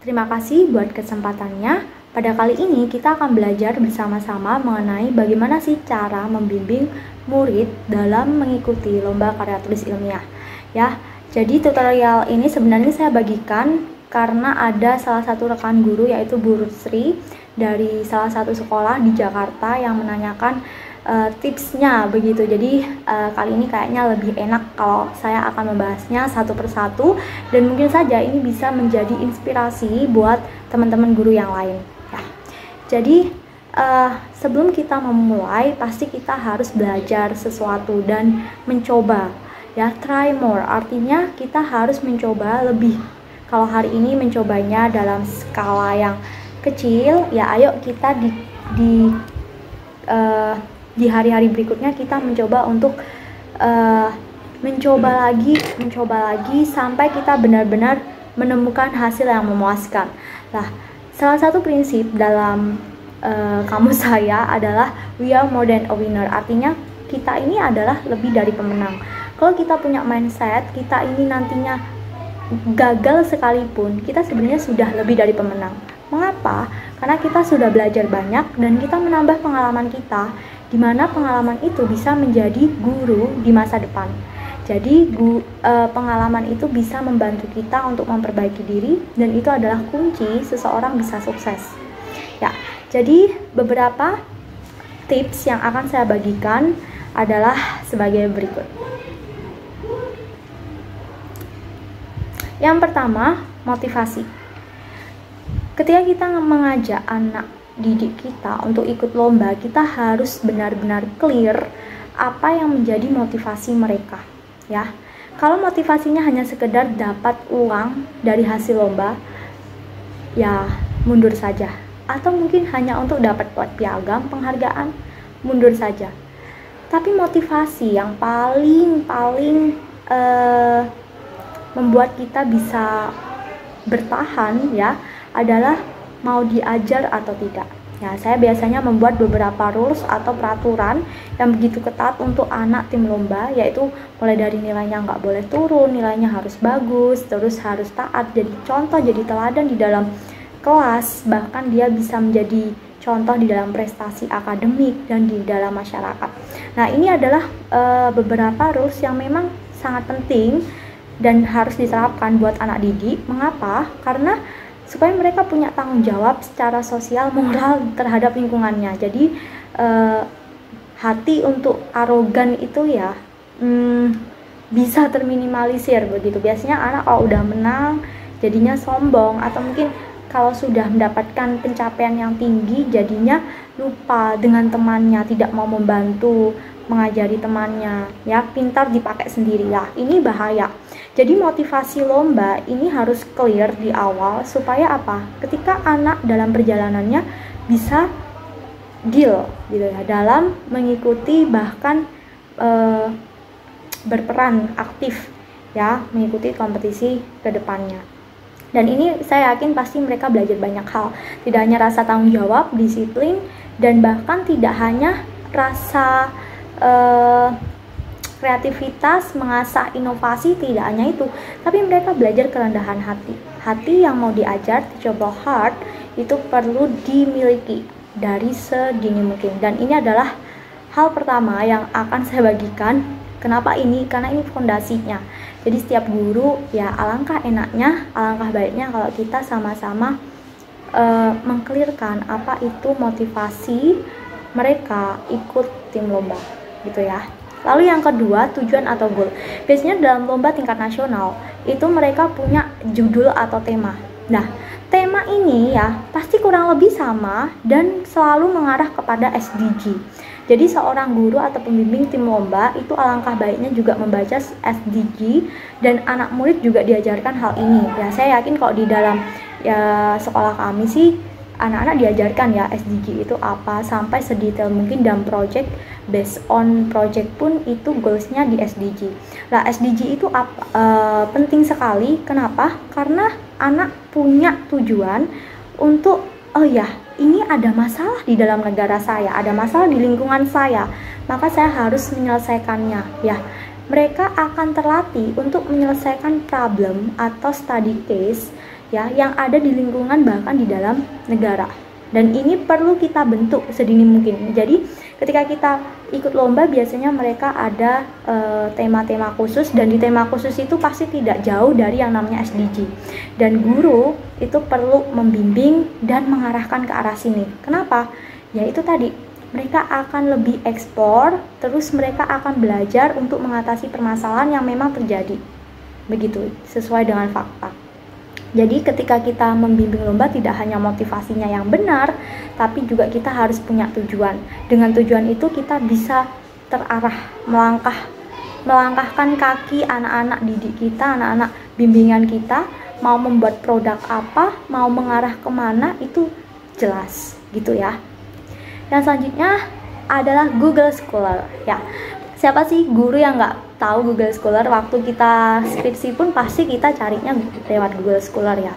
Terima kasih buat kesempatannya. Pada kali ini kita akan belajar bersama-sama mengenai bagaimana sih cara membimbing murid dalam mengikuti lomba karya tulis ilmiah. Ya, jadi tutorial ini sebenarnya saya bagikan karena ada salah satu rekan guru yaitu Bu Sri dari salah satu sekolah di Jakarta yang menanyakan tipsnya begitu. Jadi kali ini kayaknya lebih enak kalau saya akan membahasnya satu persatu, dan mungkin saja ini bisa menjadi inspirasi buat teman-teman guru yang lain ya. Jadi sebelum kita memulai pasti kita harus belajar sesuatu dan mencoba ya. Try more artinya kita harus mencoba lebih. Kalau hari ini mencobanya dalam skala yang kecil ya, ayo kita di hari-hari berikutnya kita mencoba untuk mencoba lagi sampai kita benar-benar menemukan hasil yang memuaskan. Nah, salah satu prinsip dalam kamus saya adalah we are more than a winner, artinya kita ini adalah lebih dari pemenang. Kalau kita punya mindset kita ini nantinya gagal sekalipun, kita sebenarnya sudah lebih dari pemenang. Mengapa? Karena kita sudah belajar banyak dan kita menambah pengalaman kita, di mana pengalaman itu bisa menjadi guru di masa depan. Jadi pengalaman itu bisa membantu kita untuk memperbaiki diri, dan itu adalah kunci seseorang bisa sukses. Ya, jadi beberapa tips yang akan saya bagikan adalah sebagai berikut. Yang pertama, motivasi. Ketika kita mengajak anak didik kita untuk ikut lomba, kita harus benar-benar clear apa yang menjadi motivasi mereka ya. Kalau motivasinya hanya sekedar dapat uang dari hasil lomba, ya mundur saja. Atau mungkin hanya untuk dapat piagam penghargaan, mundur saja. Tapi motivasi yang paling membuat kita bisa bertahan ya adalah mau diajar atau tidak. Ya, saya biasanya membuat beberapa rules atau peraturan yang begitu ketat untuk anak tim lomba, yaitu mulai dari nilainya nggak boleh turun, nilainya harus bagus, terus harus taat, jadi contoh, jadi teladan di dalam kelas, bahkan dia bisa menjadi contoh di dalam prestasi akademik dan di dalam masyarakat. Nah, ini adalah beberapa rules yang memang sangat penting dan harus diterapkan buat anak didik. Mengapa? Karena supaya mereka punya tanggung jawab secara sosial moral terhadap lingkungannya. Jadi hati untuk arogan itu ya bisa terminimalisir begitu. Biasanya anak kalau udah menang jadinya sombong, atau mungkin kalau sudah mendapatkan pencapaian yang tinggi jadinya lupa dengan temannya, tidak mau membantu mengajari temannya ya, pintar dipakai sendiri ya. Ini bahaya. Jadi motivasi lomba ini harus clear di awal supaya apa? Ketika anak dalam perjalanannya bisa deal gitu ya, dalam mengikuti bahkan berperan aktif ya, mengikuti kompetisi ke depannya. Dan ini saya yakin pasti mereka belajar banyak hal, tidak hanya rasa tanggung jawab, disiplin, dan bahkan tidak hanya rasa kreativitas, mengasah inovasi, tidak hanya itu, tapi mereka belajar kerendahan hati. Hati yang mau diajar, teachable heart, itu perlu dimiliki dari sedini mungkin. Dan ini adalah hal pertama yang akan saya bagikan. Kenapa ini? Karena ini fondasinya. Jadi setiap guru ya, alangkah enaknya, alangkah baiknya kalau kita sama-sama mengklirkan apa itu motivasi mereka ikut tim lomba gitu ya. Lalu yang kedua, tujuan atau goal. Biasanya dalam lomba tingkat nasional itu mereka punya judul atau tema. Nah, tema ini ya pasti kurang lebih sama dan selalu mengarah kepada SDG. Jadi seorang guru atau pembimbing tim lomba itu alangkah baiknya juga membaca SDG, dan anak murid juga diajarkan hal ini. Ya, saya yakin kalau di dalam ya sekolah kami sih anak-anak diajarkan ya SDG itu apa, sampai sedetail mungkin dalam project, based on project pun itu goalsnya di SDG. Nah, SDG itu penting sekali. Kenapa? Karena anak punya tujuan untuk, oh ya, ini ada masalah di dalam negara saya, ada masalah di lingkungan saya, maka saya harus menyelesaikannya ya. Mereka akan terlatih untuk menyelesaikan problem atau study case ya yang ada di lingkungan bahkan di dalam negara. Dan ini perlu kita bentuk sedini mungkin. Jadi ketika kita ikut lomba biasanya mereka ada tema-tema khusus, dan di tema khusus itu pasti tidak jauh dari yang namanya SDG. Dan guru itu perlu membimbing dan mengarahkan ke arah sini. Kenapa? Ya itu tadi, mereka akan lebih eksplor, terus mereka akan belajar untuk mengatasi permasalahan yang memang terjadi. Begitu, sesuai dengan fakta. Jadi ketika kita membimbing lomba tidak hanya motivasinya yang benar, tapi juga kita harus punya tujuan. Dengan tujuan itu kita bisa terarah, melangkahkan kaki anak-anak didik kita, anak-anak bimbingan kita, mau membuat produk apa, mau mengarah kemana, itu jelas gitu ya. Yang selanjutnya adalah Google Scholar ya. Siapa sih guru yang nggak tahu Google Scholar? Waktu kita skripsi pun pasti kita carinya lewat Google Scholar ya.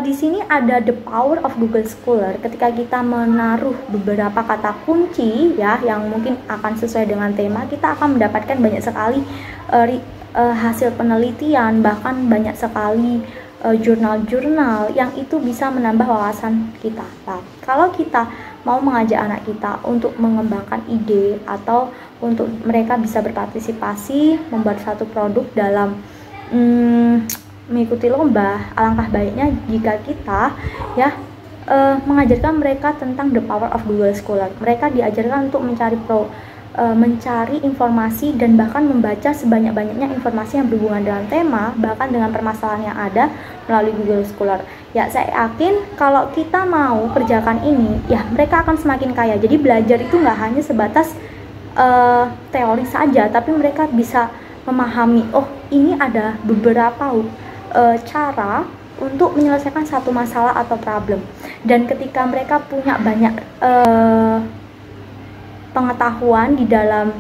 Di sini ada the power of Google Scholar. Ketika kita menaruh beberapa kata kunci ya yang mungkin akan sesuai dengan tema, kita akan mendapatkan banyak sekali hasil penelitian, bahkan banyak sekali jurnal-jurnal yang itu bisa menambah wawasan kita. Nah, kalau kita mau mengajak anak kita untuk mengembangkan ide atau untuk mereka bisa berpartisipasi membuat satu produk dalam mengikuti lomba, alangkah baiknya jika kita ya mengajarkan mereka tentang the power of Google Scholar. Mereka diajarkan untuk mencari informasi dan bahkan membaca sebanyak-banyaknya informasi yang berhubungan dengan tema, bahkan dengan permasalahan yang ada melalui Google Scholar. Ya, saya yakin kalau kita mau kerjakan ini, ya mereka akan semakin kaya. Jadi belajar itu nggak hanya sebatas teori saja, tapi mereka bisa memahami, oh ini ada beberapa cara untuk menyelesaikan satu masalah atau problem. Dan ketika mereka punya banyak pengetahuan di dalam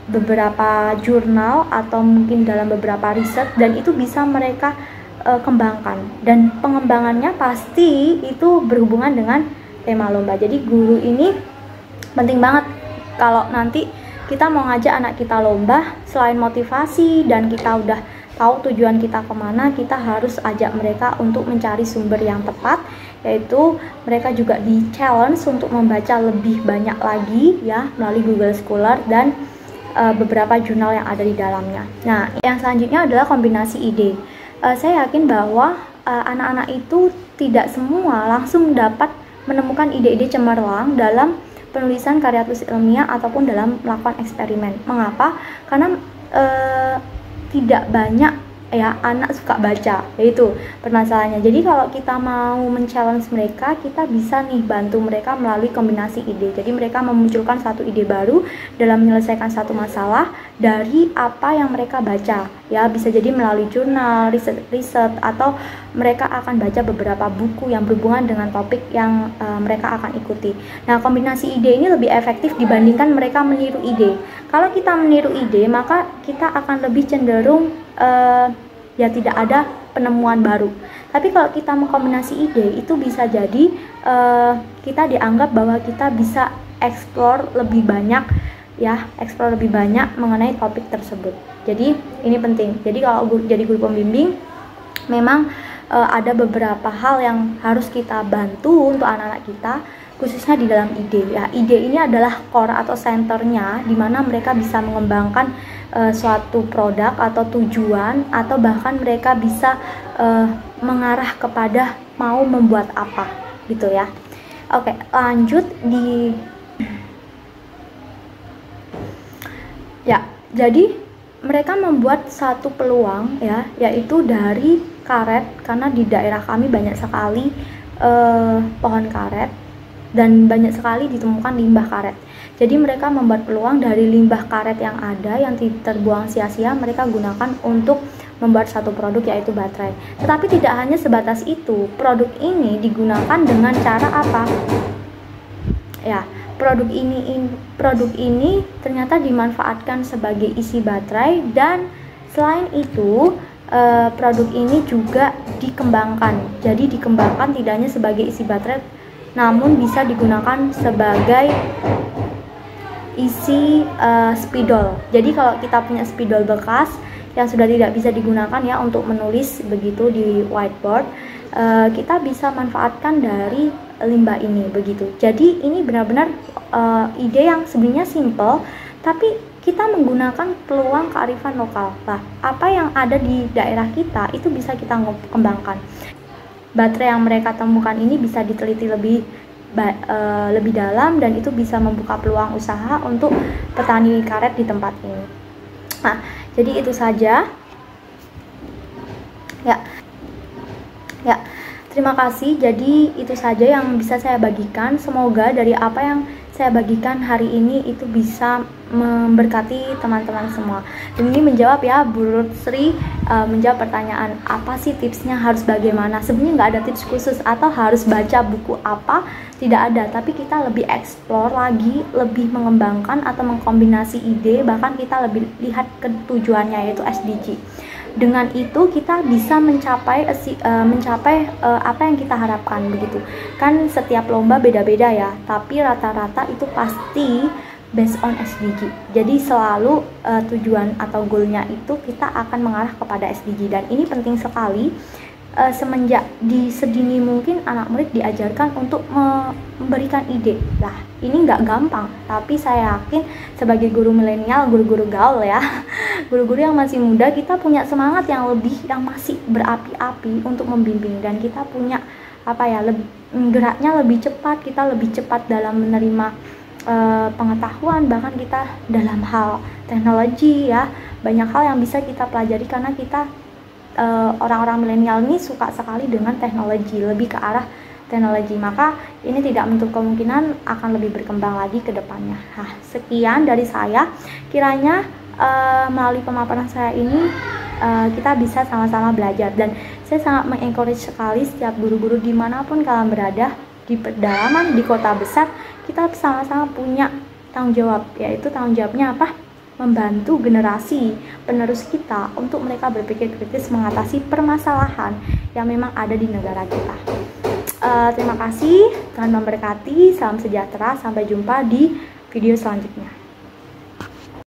beberapa jurnal atau mungkin dalam beberapa riset, dan itu bisa mereka kembangkan, dan pengembangannya pasti itu berhubungan dengan tema lomba. Jadi guru ini penting banget. Kalau nanti kita mau ngajak anak kita lomba, selain motivasi dan kita udah tahu tujuan kita kemana, kita harus ajak mereka untuk mencari sumber yang tepat, yaitu mereka juga di challenge untuk membaca lebih banyak lagi ya melalui Google Scholar dan beberapa jurnal yang ada di dalamnya. Nah, yang selanjutnya adalah kombinasi ide. Saya yakin bahwa anak-anak itu tidak semua langsung dapat menemukan ide-ide cemerlang dalam penulisan karya tulis ilmiah ataupun dalam melakukan eksperimen. Mengapa? Karena tidak banyak ya anak suka baca, yaitu permasalahannya. Jadi kalau kita mau men-challenge mereka, kita bisa nih bantu mereka melalui kombinasi ide. Jadi mereka memunculkan satu ide baru dalam menyelesaikan satu masalah dari apa yang mereka baca. Ya, bisa jadi melalui jurnal, riset atau mereka akan baca beberapa buku yang berhubungan dengan topik yang mereka akan ikuti. Nah, kombinasi ide ini lebih efektif dibandingkan mereka meniru ide. Kalau kita meniru ide, maka kita akan lebih cenderung ya tidak ada penemuan baru. Tapi kalau kita mengkombinasi ide, itu bisa jadi kita dianggap bahwa kita bisa explore lebih banyak ya, explore lebih banyak mengenai topik tersebut. Jadi ini penting. Jadi kalau jadi guru pembimbing, memang ada beberapa hal yang harus kita bantu untuk anak-anak kita, khususnya di dalam ide ya. Ide ini adalah core atau centernya, di mana mereka bisa mengembangkan suatu produk atau tujuan, atau bahkan mereka bisa mengarah kepada mau membuat apa gitu ya. Oke, lanjut di ya. Jadi mereka membuat satu peluang ya, yaitu dari karet, karena di daerah kami banyak sekali pohon karet dan banyak sekali ditemukan limbah karet. Jadi mereka membuat peluang dari limbah karet yang ada yang terbuang sia-sia, mereka gunakan untuk membuat satu produk, yaitu baterai. Tetapi tidak hanya sebatas itu, produk ini digunakan dengan cara apa? Ya, produk ini ternyata dimanfaatkan sebagai isi baterai, dan selain itu produk ini juga dikembangkan. Jadi dikembangkan tidak hanya sebagai isi baterai, namun bisa digunakan sebagai isi spidol. Jadi kalau kita punya spidol bekas, yang sudah tidak bisa digunakan ya untuk menulis begitu di whiteboard, kita bisa manfaatkan dari limbah ini begitu. Jadi ini benar-benar ide yang sebenarnya simple, tapi kita menggunakan peluang kearifan lokal. Nah, apa yang ada di daerah kita itu bisa kita kembangkan. Baterai yang mereka temukan ini bisa diteliti lebih dalam, dan itu bisa membuka peluang usaha untuk petani karet di tempat ini. Nah, jadi itu saja. Ya, terima kasih. Jadi itu saja yang bisa saya bagikan. Semoga dari apa yang saya bagikan hari ini itu bisa memberkati teman-teman semua. Dan ini menjawab ya, Bu Ruth Sri menjawab pertanyaan apa sih tipsnya, harus bagaimana. Sebenarnya nggak ada tips khusus atau harus baca buku apa, tidak ada. Tapi kita lebih explore lagi, lebih mengembangkan atau mengkombinasi ide, bahkan kita lebih lihat ke tujuannya, yaitu SDG. Dengan itu kita bisa mencapai apa yang kita harapkan begitu. Kan setiap lomba beda-beda ya, tapi rata-rata itu pasti based on SDG. Jadi selalu tujuan atau goalnya itu kita akan mengarah kepada SDG, dan ini penting sekali. Semenjak di sedini mungkin anak murid diajarkan untuk memberikan ide. Lah, ini nggak gampang, tapi saya yakin sebagai guru milenial, guru-guru gaul ya, guru-guru yang masih muda, kita punya semangat yang lebih, yang masih berapi-api untuk membimbing, dan kita punya geraknya lebih cepat, kita lebih cepat dalam menerima pengetahuan, bahkan kita dalam hal teknologi ya, banyak hal yang bisa kita pelajari karena kita orang-orang milenial ini suka sekali dengan teknologi, lebih ke arah teknologi. Maka ini tidak menutup kemungkinan akan lebih berkembang lagi ke depannya. Nah, sekian dari saya. Kiranya melalui pemaparan saya ini kita bisa sama-sama belajar, dan saya sangat mengencourage sekali setiap guru-guru dimanapun kalian berada, di pedalaman, di kota besar, kita sama-sama punya tanggung jawab, yaitu tanggung jawabnya apa? Membantu generasi penerus kita untuk mereka berpikir kritis mengatasi permasalahan yang memang ada di negara kita. Terima kasih, Tuhan memberkati, salam sejahtera, sampai jumpa di video selanjutnya.